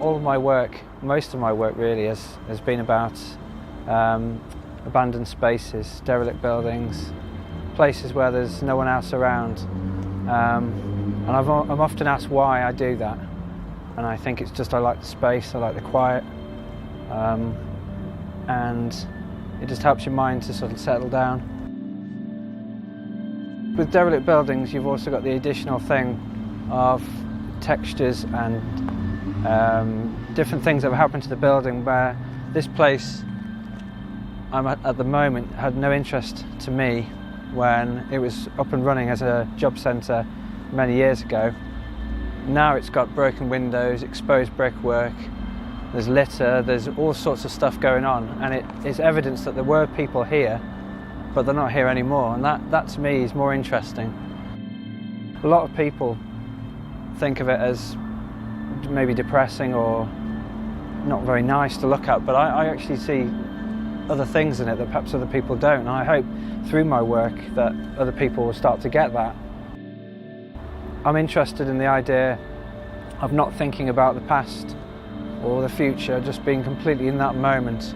all of my work, most of my work really, has been about abandoned spaces, derelict buildings, places where there's no one else around. And I'm often asked why I do that. And I think it's just I like the space, I like the quiet. And it just helps your mind to sort of settle down. With derelict buildings, you've also got the additional thing of textures and different things that have happened to the building, where this place I'm at the moment had no interest to me when it was up and running as a job centre many years ago. Now it's got broken windows, exposed brickwork, there's litter, there's all sorts of stuff going on, and it is evidence that there were people here, but they're not here anymore, and that to me is more interesting. A lot of people think of it as maybe depressing or not very nice to look at, but I actually see other things in it that perhaps other people don't, and I hope through my work that other people will start to get that. I'm interested in the idea of not thinking about the past or the future, just being completely in that moment,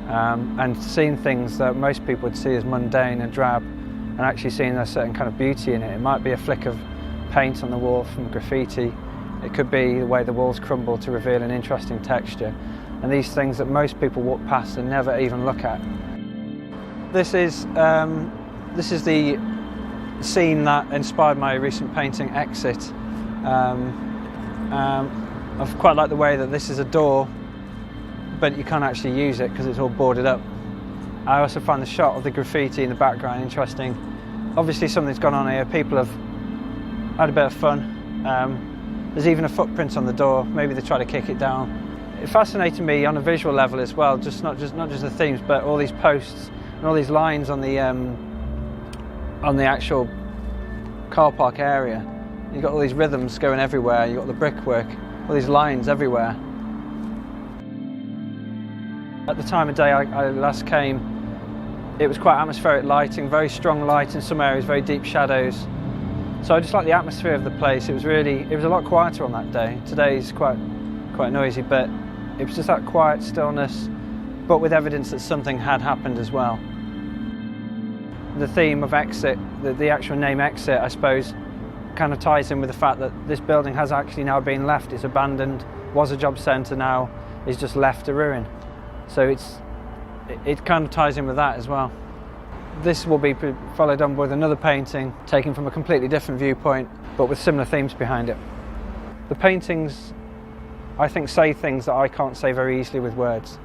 and seeing things that most people would see as mundane and drab, and actually seeing a certain kind of beauty in it. It might be a flick of paint on the wall from graffiti, it could be the way the walls crumble to reveal an interesting texture, and these things that most people walk past and never even look at. This is the scene that inspired my recent painting, Exit. I quite like the way that this is a door, but you can't actually use it because it's all boarded up. I also find the shot of the graffiti in the background interesting. Obviously something's gone on here, people have had a bit of fun. There's even a footprint on the door, maybe they try to kick it down. It fascinated me on a visual level as well, not just the themes, but all these posts and all these lines on the actual car park area. You've got all these rhythms going everywhere, you've got the brickwork, all these lines everywhere. At the time of day I last came, it was quite atmospheric lighting, very strong light in some areas, very deep shadows. So I just like the atmosphere of the place. It was a lot quieter on that day. Today's quite noisy, but it was just that quiet stillness, but with evidence that something had happened as well. The theme of Exit, the actual name Exit, I suppose, kind of ties in with the fact that this building has actually now been left. It's abandoned, was a job centre, now is just left a ruin. So it kind of ties in with that as well. This will be followed on with another painting taken from a completely different viewpoint, but with similar themes behind it. The paintings, I think, say things that I can't say very easily with words.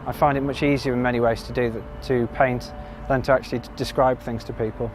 I find it much easier in many ways to paint than to actually describe things to people.